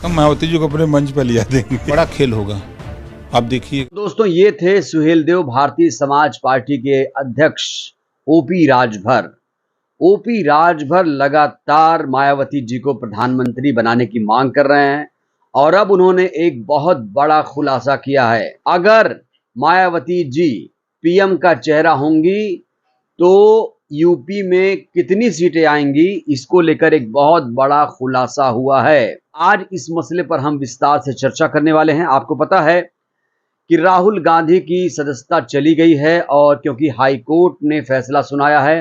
हम मायावती जी को अपने मंच पर लिया देंगे, बड़ा खेल होगा, आप देखिए। दोस्तों, ये थे सुहेलदेव भारतीय समाज पार्टी के अध्यक्ष ओपी राजभर। ओपी राजभर लगातार मायावती जी को प्रधानमंत्री बनाने की मांग कर रहे हैं और अब उन्होंने एक बहुत बड़ा खुलासा किया है। अगर मायावती जी पीएम का चेहरा होंगी तो यूपी में कितनी सीटें आएंगी, इसको लेकर एक बहुत बड़ा खुलासा हुआ है। आज इस मसले पर हम विस्तार से चर्चा करने वाले हैं। आपको पता है कि राहुल गांधी की सदस्यता चली गई है और क्योंकि हाई कोर्ट ने फैसला सुनाया है,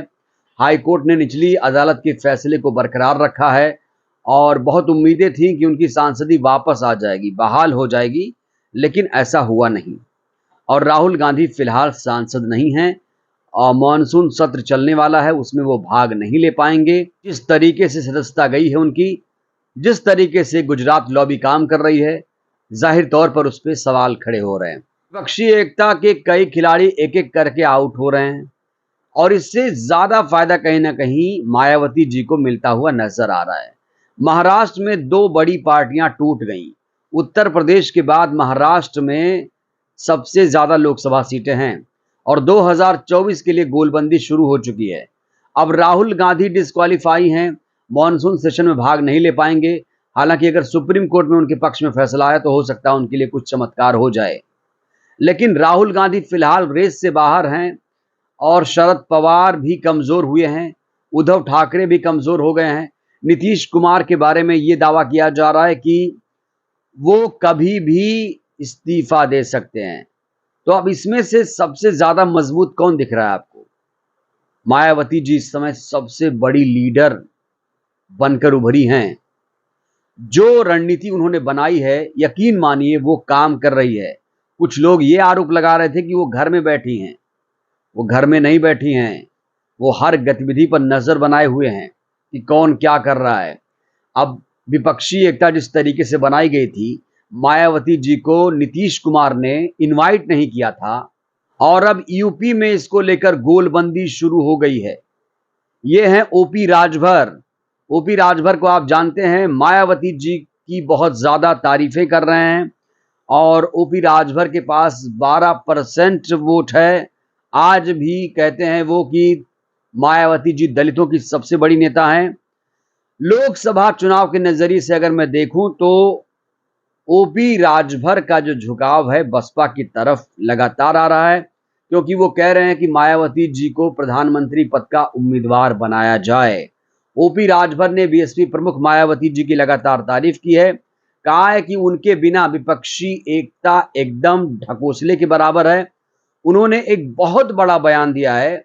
हाई कोर्ट ने निचली अदालत के फैसले को बरकरार रखा है और बहुत उम्मीदें थीं कि उनकी सांसदी वापस आ जाएगी, बहाल हो जाएगी, लेकिन ऐसा हुआ नहीं और राहुल गांधी फिलहाल सांसद नहीं हैं और मॉनसून सत्र चलने वाला है, उसमें वो भाग नहीं ले पाएंगे। जिस तरीके से सदस्यता गई है उनकी, जिस तरीके से गुजरात लॉबी काम कर रही है, जाहिर तौर पर उस पर सवाल खड़े हो रहे हैं। विपक्षी एकता के कई खिलाड़ी एक एक करके आउट हो रहे हैं और इससे ज्यादा फायदा कहीं ना कहीं मायावती जी को मिलता हुआ नजर आ रहा है। महाराष्ट्र में दो बड़ी पार्टियां टूट गईं। उत्तर प्रदेश के बाद महाराष्ट्र में सबसे ज्यादा लोकसभा सीटें हैं और 2024 के लिए गोलबंदी शुरू हो चुकी है। अब राहुल गांधी डिस्क्वालीफाई हैं, मॉनसून सेशन में भाग नहीं ले पाएंगे। हालांकि अगर सुप्रीम कोर्ट में उनके पक्ष में फैसला आया तो हो सकता है उनके लिए कुछ चमत्कार हो जाए, लेकिन राहुल गांधी फिलहाल रेस से बाहर हैं और शरद पवार भी कमजोर हुए हैं, उद्धव ठाकरे भी कमजोर हो गए हैं। नीतीश कुमार के बारे में यह दावा किया जा रहा है कि वो कभी भी इस्तीफा दे सकते हैं। तो अब इसमें से सबसे ज्यादा मजबूत कौन दिख रहा है आपको? मायावती जी इस समय सबसे बड़ी लीडर बनकर उभरी हैं। जो रणनीति उन्होंने बनाई है, यकीन मानिए वो काम कर रही है। कुछ लोग ये आरोप लगा रहे थे कि वो घर में बैठी हैं, वो घर में नहीं बैठी हैं, वो हर गतिविधि पर नजर बनाए हुए हैं कि कौन क्या कर रहा है। अब विपक्षी एकता जिस तरीके से बनाई गई थी, मायावती जी को नीतीश कुमार ने इनवाइट नहीं किया था और अब यूपी में इसको लेकर गोलबंदी शुरू हो गई है। ये हैं ओपी राजभर। ओपी राजभर को आप जानते हैं, मायावती जी की बहुत ज्यादा तारीफें कर रहे हैं और ओपी राजभर के पास 12% वोट है। आज भी कहते हैं वो कि मायावती जी दलितों की सबसे बड़ी नेता हैं। लोकसभा चुनाव के नजरिए से अगर मैं देखूं तो ओपी राजभर का जो झुकाव है बसपा की तरफ लगातार आ रहा है, क्योंकि वो कह रहे हैं कि मायावती जी को प्रधानमंत्री पद का उम्मीदवार बनाया जाए। ओपी राजभर ने बीएसपी प्रमुख मायावती जी की लगातार तारीफ की है, कहा है कि उनके बिना विपक्षी एकता एकदम ढकोसले के बराबर है। उन्होंने एक बहुत बड़ा बयान दिया है,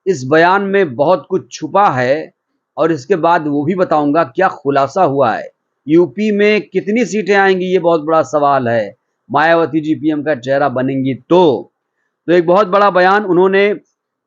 इस बयान में बहुत कुछ छुपा है और इसके बाद वो भी बताऊंगा क्या खुलासा हुआ है। यूपी में कितनी सीटें आएंगी ये बहुत बड़ा सवाल है। मायावती जी पीएम का चेहरा बनेंगी तो एक बहुत बड़ा बयान उन्होंने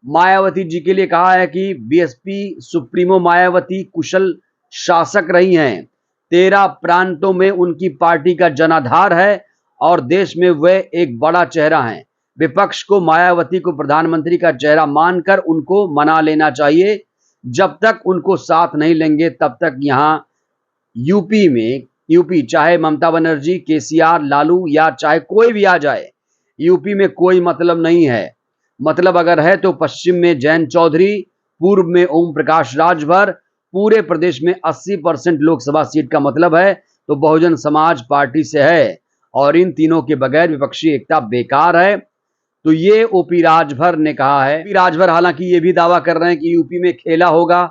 मायावती जी के लिए कहा है कि बीएसपी सुप्रीमो मायावती कुशल शासक रही हैं, 13 प्रांतों में उनकी पार्टी का जनाधार है और देश में वे एक बड़ा चेहरा हैं। विपक्ष को मायावती को प्रधानमंत्री का चेहरा मानकर उनको मना लेना चाहिए। जब तक उनको साथ नहीं लेंगे तब तक यहां यूपी चाहे ममता बनर्जी, केसीआर, लालू या चाहे कोई भी आ जाए, यूपी में कोई मतलब नहीं है। मतलब अगर है तो पश्चिम में जयंत चौधरी, पूर्व में ओम प्रकाश राजभर, पूरे प्रदेश में 80% लोकसभा सीट का मतलब है तो बहुजन समाज पार्टी से है और इन तीनों के बगैर विपक्षी एकता बेकार है। तो ये ओपी राजभर ने कहा है। ओपी राजभर हालांकि ये भी दावा कर रहे हैं कि यूपी में खेला होगा।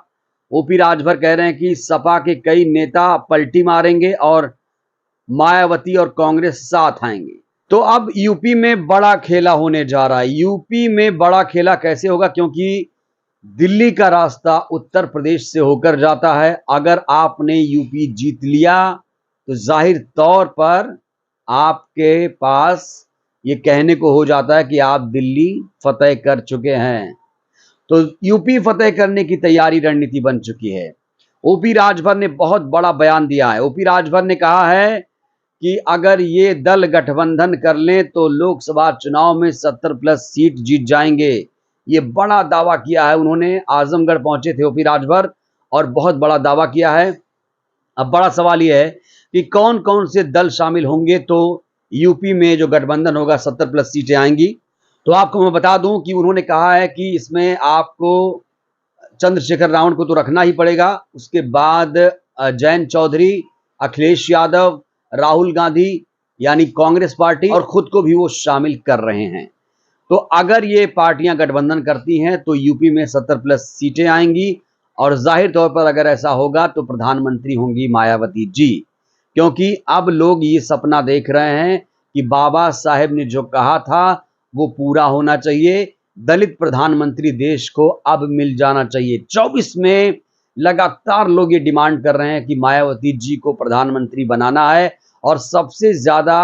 ओपी राजभर कह रहे हैं कि सपा के कई नेता पलटी मारेंगे और मायावती और कांग्रेस साथ आएंगे। तो अब यूपी में बड़ा खेला होने जा रहा है। यूपी में बड़ा खेला कैसे होगा? क्योंकि दिल्ली का रास्ता उत्तर प्रदेश से होकर जाता है। अगर आपने यूपी जीत लिया तो जाहिर तौर पर आपके पास ये कहने को हो जाता है कि आप दिल्ली फतेह कर चुके हैं। तो यूपी फतेह करने की तैयारी रणनीति बन चुकी है। ओपी राजभर ने बहुत बड़ा बयान दिया है। ओपी राजभर ने कहा है कि अगर ये दल गठबंधन कर लें तो लोकसभा चुनाव में 70+ सीट जीत जाएंगे। ये बड़ा दावा किया है उन्होंने। आजमगढ़ पहुंचे थे ओपी राजभर और बहुत बड़ा दावा किया है। अब बड़ा सवाल यह है कि कौन कौन से दल शामिल होंगे तो यूपी में जो गठबंधन होगा 70 प्लस सीटें आएंगी। तो आपको मैं बता दूं कि उन्होंने कहा है कि इसमें आपको चंद्रशेखर रावण को तो रखना ही पड़ेगा, उसके बाद जयंत चौधरी, अखिलेश यादव, राहुल गांधी यानी कांग्रेस पार्टी और खुद को भी वो शामिल कर रहे हैं। तो अगर ये पार्टियां गठबंधन करती हैं तो यूपी में 70 प्लस सीटें आएंगी और जाहिर तौर पर अगर ऐसा होगा तो प्रधानमंत्री होंगी मायावती जी, क्योंकि अब लोग ये सपना देख रहे हैं कि बाबा साहेब ने जो कहा था वो पूरा होना चाहिए। दलित प्रधानमंत्री देश को अब मिल जाना चाहिए। 24 में लगातार लोग ये डिमांड कर रहे हैं कि मायावती जी को प्रधानमंत्री बनाना है और सबसे ज्यादा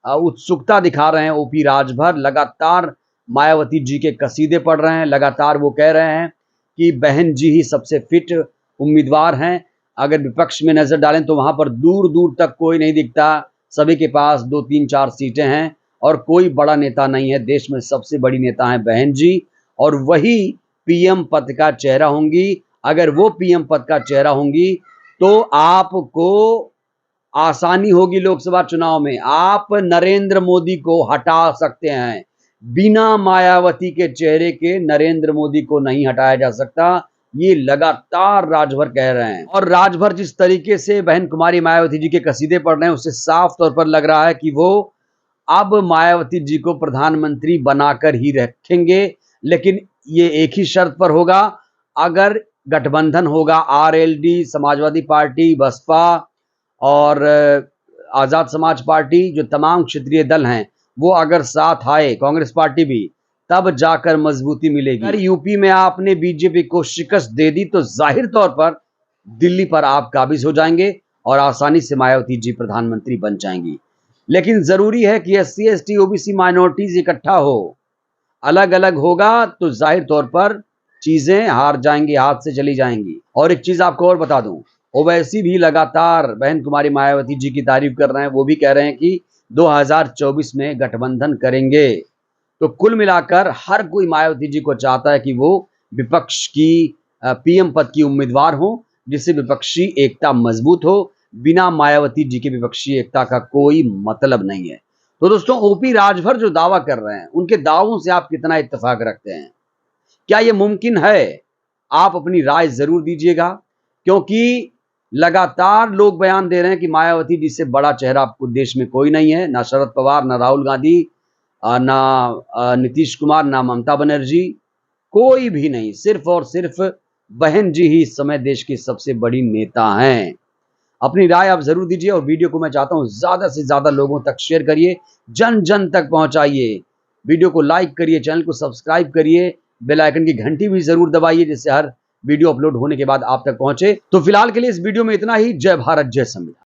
उत्सुकता दिखा रहे हैं ओपी राजभर। लगातार मायावती जी के कसीदे पढ़ रहे हैं, लगातार वो कह रहे हैं कि बहन जी ही सबसे फिट उम्मीदवार हैं। अगर विपक्ष में नजर डालें तो वहां पर दूर दूर तक कोई नहीं दिखता, सभी के पास 2, 3, 4 सीटें हैं और कोई बड़ा नेता नहीं है। देश में सबसे बड़ी नेता है बहन जी और वही पीएम पद का चेहरा होंगी। अगर वो पीएम पद का चेहरा होंगी तो आपको आसानी होगी लोकसभा चुनाव में। आप नरेंद्र मोदी को हटा सकते हैं, बिना मायावती के चेहरे के नरेंद्र मोदी को नहीं हटाया जा सकता, ये लगातार राजभर कह रहे हैं। और राजभर जिस तरीके से बहन कुमारी मायावती जी के कसीदे पढ़ रहे हैं उससे साफ तौर पर लग रहा है कि वो अब मायावती जी को प्रधानमंत्री बनाकर ही रखेंगे, लेकिन ये एक ही शर्त पर होगा, अगर गठबंधन होगा आरएलडी, समाजवादी पार्टी, बसपा और आजाद समाज पार्टी, जो तमाम क्षेत्रीय दल हैं वो अगर साथ आए, कांग्रेस पार्टी भी, तब जाकर मजबूती मिलेगी। अगर यूपी में आपने बीजेपी को शिकस्त दे दी तो जाहिर तौर पर दिल्ली पर आप काबिज हो जाएंगे और आसानी से मायावती जी प्रधानमंत्री बन जाएंगी। लेकिन जरूरी है कि एससी, एसटी, ओबीसी माइनॉरिटीज इकट्ठा हो। अलग अलग होगा तो जाहिर तौर पर चीजें हार जाएंगी, हाथ से चली जाएंगी। और एक चीज आपको और बता दूं, ओवैसी भी लगातार बहन कुमारी मायावती जी की तारीफ कर रहे हैं। वो भी कह रहे हैं कि 2024 में गठबंधन करेंगे। तो कुल मिलाकर हर कोई मायावती जी को चाहता है कि वो विपक्ष की पीएम पद की उम्मीदवार हो, जिससे विपक्षी एकता मजबूत हो। बिना मायावती जी के विपक्षी एकता का कोई मतलब नहीं है। तो दोस्तों, ओपी राजभर जो दावा कर रहे हैं उनके दावों से आप कितना इत्तेफाक रखते हैं? क्या ये मुमकिन है? आप अपनी राय जरूर दीजिएगा, क्योंकि लगातार लोग बयान दे रहे हैं कि मायावती जी से बड़ा चेहरा आपको देश में कोई नहीं है, ना शरद पवार, ना राहुल गांधी, ना नीतीश कुमार, ना ममता बनर्जी, कोई भी नहीं। सिर्फ और सिर्फ बहन जी ही इस समय देश की सबसे बड़ी नेता हैं। अपनी राय आप जरूर दीजिए और वीडियो को मैं चाहता हूं ज्यादा से ज्यादा लोगों तक शेयर करिए, जन जन तक पहुंचाइए। वीडियो को लाइक करिए, चैनल को सब्सक्राइब करिए, बेल आइकन की घंटी भी जरूर दबाइए जिससे हर वीडियो अपलोड होने के बाद आप तक पहुंचे। तो फिलहाल के लिए इस वीडियो में इतना ही। जय भारत, जय संविधान।